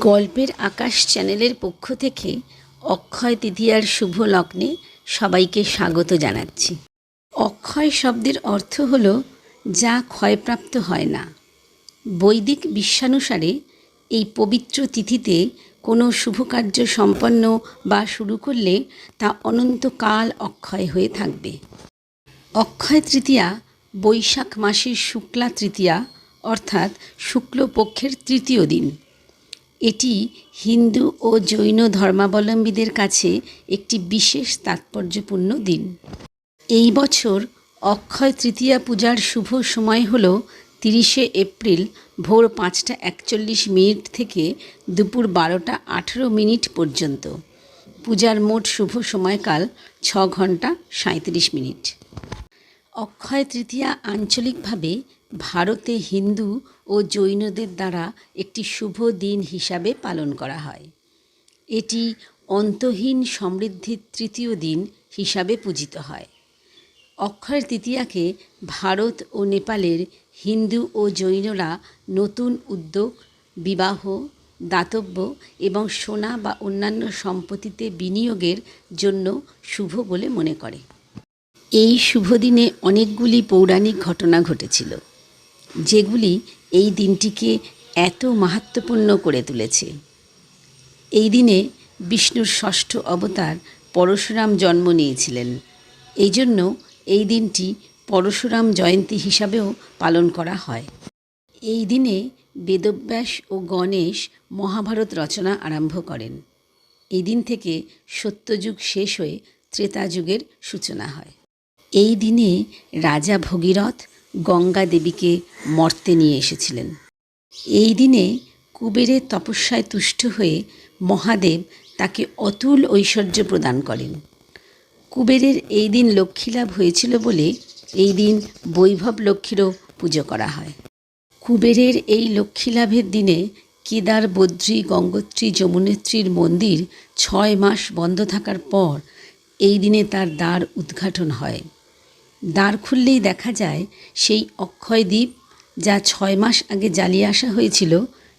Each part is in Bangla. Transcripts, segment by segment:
গল্পের আকাশ চ্যানেলের পক্ষ থেকে অক্ষয় তৃতীয়ার শুভ লগ্নে সবাইকে স্বাগত জানাচ্ছি। অক্ষয় শব্দের অর্থ হল যা ক্ষয়প্রাপ্ত হয় না। বৈদিক বিশ্বানুসারে এই পবিত্র তিথিতে কোনো শুভ কার্য সম্পন্ন বা শুরু করলে তা অনন্তকাল অক্ষয় হয়ে থাকবে। অক্ষয় তৃতীয়া বৈশাখ মাসের শুক্লা তৃতীয়া অর্থাৎ শুক্লপক্ষের তৃতীয় দিন। এটি হিন্দু ও জৈন ধর্মাবলম্বীদের কাছে একটি বিশেষ তাৎপর্যপূর্ণ দিন। এই বছর অক্ষয় তৃতীয়া পূজার শুভ সময় হল 30শে এপ্রিল ভোর 5টা 41 থেকে দুপুর 12টা 18 পর্যন্ত। পূজার মোট শুভ সময়কাল 6 ঘন্টা 37 মিনিট। অক্ষয় তৃতীয়া আঞ্চলিকভাবে ভারতে হিন্দু ও জৈনদের দ্বারা একটি শুভ দিন হিসাবে পালন করা হয়। এটি অন্তহীন সমৃদ্ধির তৃতীয় দিন হিসাবে পূজিত হয়। অক্ষয় তৃতীয়াকে ভারত ও নেপালের হিন্দু ও জৈনরা নতুন উদ্যোগ, বিবাহ, দাতব্য এবং সোনা বা অন্যান্য সম্পত্তিতে বিনিয়োগের জন্য শুভ বলে মনে করে। এই শুভ দিনে অনেকগুলি পৌরাণিক ঘটনা ঘটেছিল, যেগুলি এই দিনটিকে এত মাহাত্ম্যপূর্ণ করে তুলেছে। এই দিনে বিষ্ণুর ষষ্ঠ অবতার পরশুরাম জন্ম নিয়েছিলেন। এই জন্য এই দিনটি পরশুরাম জয়ন্তী হিসাবেও পালন করা হয়। এই দিনে বেদব্যাস ও গণেশ মহাভারত রচনা আরম্ভ করেন। এই দিন থেকে সত্যযুগ শেষ হয়ে ত্রেতা যুগের সূচনা হয়। এই দিনে রাজা ভগীরথ গঙ্গা দেবীকে মর্তে নিয়ে এসেছিলেন। এই দিনে কুবেরের তপস্যায় তুষ্ট হয়ে মহাদেব তাকে অতুল ঐশ্বর্য প্রদান করেন। কুবেরের এই দিন লক্ষ্মীলাভ হয়েছিল বলে এই দিন বৈভব লক্ষ্মীরও পুজো করা হয়। কুবেরের এই লক্ষ্মীলাভের দিনে কেদার, বদ্রী, গঙ্গোত্রী, যমুনোত্রীর মন্দির 6 মাস বন্ধ থাকার পর এই দিনে তার দ্বার উদ্ঘাটন হয়। দ্বার খুললেই দেখা যায় সেই অক্ষয় দ্বীপ, যা 6 মাস আগে জ্বালিয়ে আসা হয়েছিল,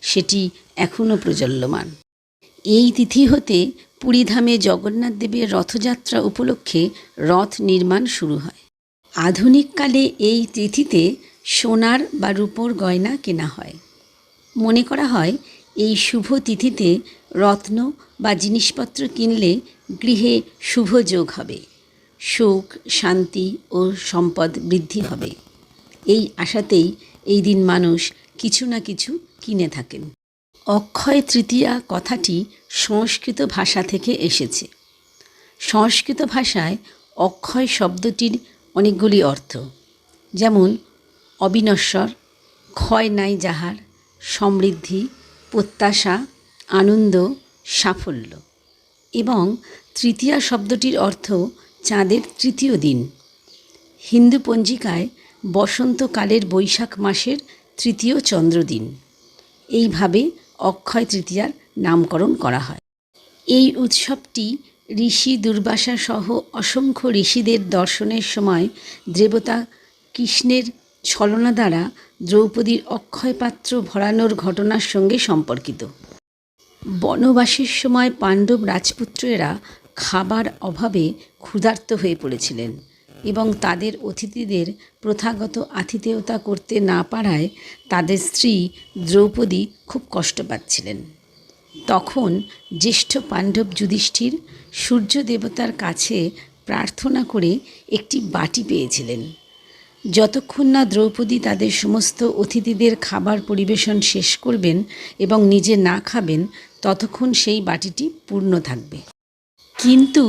সেটি এখনও প্রজ্বল্যমান। এই তিথি হতে পুরীধামে জগন্নাথ দেবের রথযাত্রা উপলক্ষে রথ নির্মাণ শুরু হয়। আধুনিককালে এই তিথিতে সোনার বা রূপোর গয়না কেনা হয়। মনে করা হয় এই শুভ তিথিতে রত্ন বা জিনিসপত্র কিনলে গৃহে শুভ যোগ হবে, সুখ, শান্তি ও সম্পদ বৃদ্ধি হবে। এই আশাতেই এই দিন মানুষ কিছু না কিছু কিনে থাকেন। অক্ষয় তৃতীয়া কথাটি সংস্কৃত ভাষা থেকে এসেছে। সংস্কৃত ভাষায় অক্ষয় শব্দটির অনেকগুলি অর্থ, যেমন অবিনশ্বর, ক্ষয় নাই যাহার, সমৃদ্ধি, প্রত্যাশা, আনন্দ, সাফল্য। এবং তৃতীয়া শব্দটির অর্থ চাঁদের তৃতীয় দিন। হিন্দু পঞ্জিকায় বসন্তকালের বৈশাখ মাসের তৃতীয় চন্দ্রদিন। এইভাবে অক্ষয় তৃতীয়ার নামকরণ করা হয়। এই উৎসবটি ঋষি দুর্বাসা সহ অসংখ্য ঋষিদের দর্শনের সময় দেবতা কৃষ্ণের ছলনা দ্বারা দ্রৌপদীর অক্ষয় পাত্র ভরানোর ঘটনার সঙ্গে সম্পর্কিত। বনবাসের সময় পাণ্ডব রাজপুত্রেরা খাবার অভাবে ক্ষুধার্ত হয়ে পড়েছিলেন এবং তাদের অতিথিদের প্রথাগত আতিথেয়তা করতে না পারায় তাদের স্ত্রী দ্রৌপদী খুব কষ্ট পাচ্ছিলেন। তখন জ্যেষ্ঠ পাণ্ডব যুধিষ্ঠির সূর্য দেবতার কাছে প্রার্থনা করে একটি বাটি পেয়েছিলেন। যতক্ষণ না দ্রৌপদী তাদের সমস্ত অতিথিদের খাবার পরিবেশন শেষ করবেন এবং নিজে না খাবেন, ততক্ষণ সেই বাটিটি পূর্ণ থাকবে। কিন্তু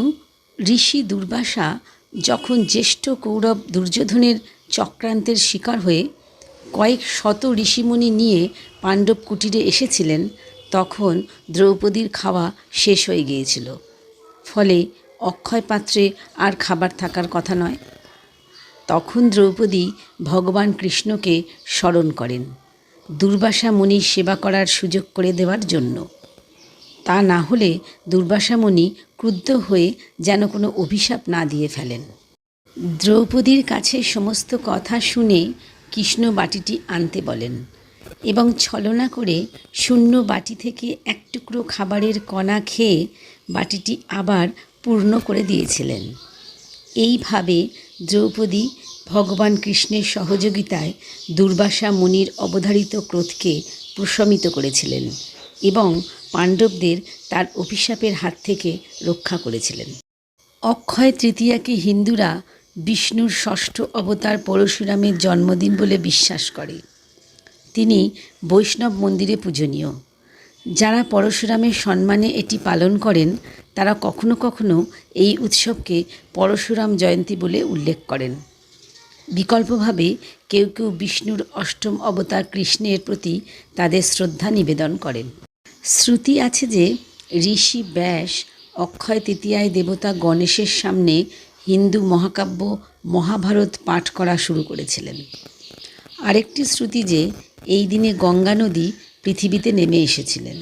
ঋষি দুর্বাসা যখন জ্যেষ্ঠ কৌরব দুর্যোধনের চক্রান্তের শিকার হয়ে কয়েক শত ঋষিমুনি নিয়ে পাণ্ডব কুটিরে এসেছিলেন, তখন দ্রৌপদীর খাওয়া শেষ হয়ে গিয়েছিল। ফলে অক্ষয় পাত্রে আর খাবার থাকার কথা নয়। তখন দ্রৌপদী ভগবান কৃষ্ণকে স্মরণ করেন দুর্বাসা মুনির সেবা করার সুযোগ করে দেওয়ার জন্য। তা না হলে দুর্বাসা মুনি ক্রুদ্ধ হয়ে যেন কোনো অভিশাপ না দিয়ে ফেলেন। দ্রৌপদীর কাছে সমস্ত কথা শুনে কৃষ্ণ বাটিটি আনতে বলেন এবং ছলনা করে শূন্য বাটি থেকে এক টুকরো খাবারের কণা খেয়ে বাটিটি আবার পূর্ণ করে দিয়েছিলেন। এইভাবে দ্রৌপদী ভগবান কৃষ্ণের সহযোগিতায় দুর্বাসা মুনির অবধারিত ক্রোধকে প্রশমিত করেছিলেন এবং পাণ্ডবদের তার অভিশাপের হাত থেকে রক্ষা করেছিলেন। অক্ষয় তৃতীয়াকে হিন্দুরা বিষ্ণুর ষষ্ঠ অবতার পরশুরামের জন্মদিন বলে বিশ্বাস করে। তিনি বৈষ্ণব মন্দিরে পূজনীয়। যারা পরশুরামের সম্মানে এটি পালন করেন তারা কখনো কখনো এই উৎসবকে পরশুরাম জয়ন্তী বলে উল্লেখ করেন। বিকল্পভাবে কেউ কেউ বিষ্ণুর অষ্টম অবতার কৃষ্ণের প্রতি তাদের শ্রদ্ধা নিবেদন করেন। শ্রুতি আছে যে ঋষি ব্যাস অক্ষয় তৃতীয়ায় দেবতা গণেশের সামনে হিন্দু মহাকাব্য মহাভারত পাঠ করা শুরু করেছিলেন। আরেকটি শ্রুতি যে এই দিনে গঙ্গা নদী পৃথিবীতে নেমে এসেছিলেন।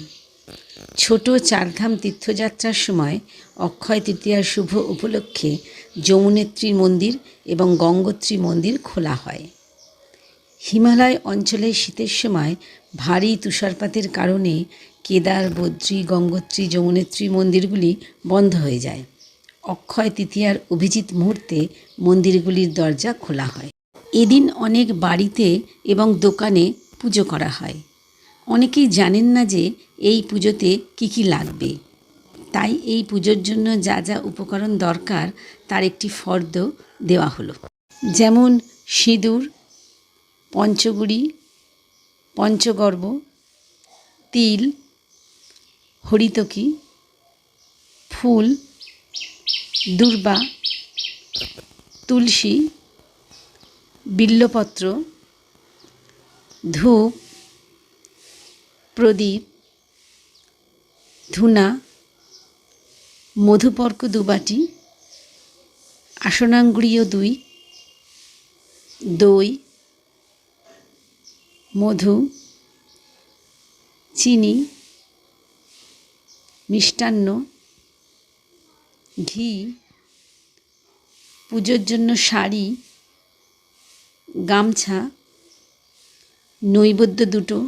ছোট চারধাম তীর্থযাত্রার সময় অক্ষয় তৃতীয়ার শুভ উপলক্ষে যমুনেত্রী মন্দির এবং গঙ্গোত্রী মন্দির খোলা হয়। হিমালয় অঞ্চলে শীতের সময় ভারী তুষারপাতের কারণে কেদার, বদ্রী, গঙ্গোত্রী, যমুনেত্রী মন্দিরগুলি বন্ধ হয়ে যায়। অক্ষয় তৃতীয়ার অভিজিৎ মুহূর্তে মন্দিরগুলির দরজা খোলা হয়। এদিন অনেক বাড়িতে এবং দোকানে পুজো করা হয়। অনেকেই জানেন না যে এই পুজোতে কী কী লাগবে, তাই এই পুজোর জন্য যা যা উপকরণ দরকার তার একটি ফর্দ দেওয়া হলো। যেমন সিঁদুর, পঞ্চগুড়ি, পঞ্চগর্ব, তিল, হরিতকি, ফুল, দূর্বা, তুলসী, বিল্বপত্র, ধূপ, প্রদীপ, ধূনা, মধুপর্ক 2 বাটি, আসনাঙ্গুরীয় 2, দই, মধু, চিনি, মিষ্টান্ন, ঘি, পুজোর জন্য শাড়ি, গামছা, নৈবেদ্য 2টো,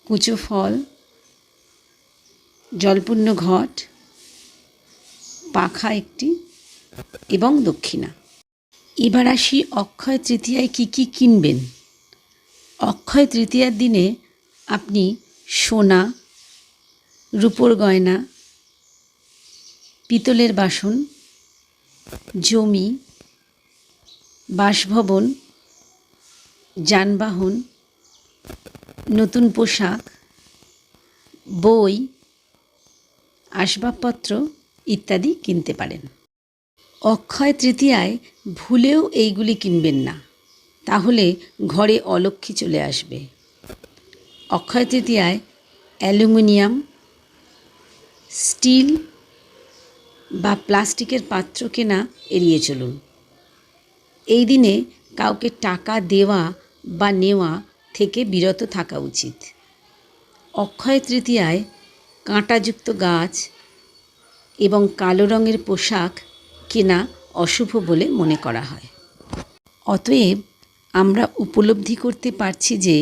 কুচো ফল, জলপূর্ণ ঘট, পাখা 1টি এবং দক্ষিণা। এবার আসি অক্ষয় তৃতীয়ায় কী কী কিনবেন। অক্ষয় তৃতীয়ার দিনে আপনি সোনা, রূপোর গয়না, পিতলের বাসন, জমি, বাসভবন, যানবাহন, নতুন পোশাক, বই, আসবাবপত্র ইত্যাদি কিনতে পারেন। অক্ষয় তৃতীয়ায় ভুলেও এইগুলি কিনবেন না, তাহলে ঘরে অলক্ষ্মী চলে আসবে। অক্ষয় তৃতীয়ায় অ্যালুমিনিয়াম, স্টিল বা প্লাস্টিকের পাত্র কেনা এড়িয়ে চলুন। এই দিনে কাউকে টাকা দেওয়া বা নেওয়া থেকে বিরত থাকা উচিত। অক্ষয় তৃতীয়ায় কাঁটাযুক্ত গাছ এবং কালো রঙের পোশাক কেনা অশুভ বলে মনে করা হয়। অতএব আমরা উপলব্ধি করতে পারছি যে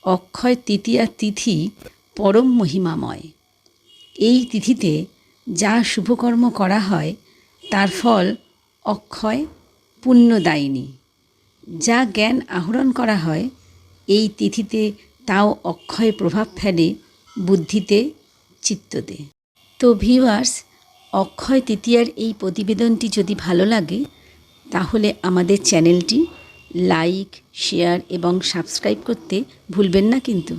অক্ষয় তৃতীয়া তিথি পরম মহিমাময়। এই তিথিতে যা শুভকর্ম করা হয় তার ফল অক্ষয় পুণ্যদায়িনী। যা জ্ঞান আহরণ করা হয় এই তিথিতে তাও অক্ষয় প্রভাব ফেলে বুদ্ধিতে, চিত্ততে। তো ভিউয়ার্স, অক্ষয় তৃতীয়ার এই প্রতিবেদনটি যদি ভালো লাগে তাহলে আমাদের চ্যানেলটি লাইক, শেয়ার এবং সাবস্ক্রাইব করতে ভুলবেন না কিন্তু।